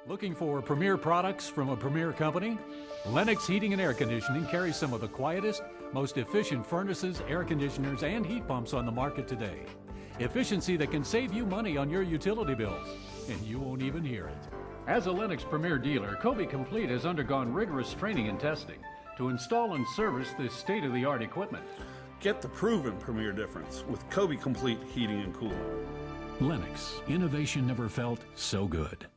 Looking for premier products from a premier company? Lennox Heating and Air Conditioning carries some of the quietest, most efficient furnaces, air conditioners, and heat pumps on the market today. Efficiency that can save you money on your utility bills, and you won't even hear it. As a Lennox Premier dealer, Kobie Complete has undergone rigorous training and testing to install and service this state-of-the-art equipment. Get the proven Premier difference with Kobie Complete Heating and Cooling. Lennox, innovation never felt so good.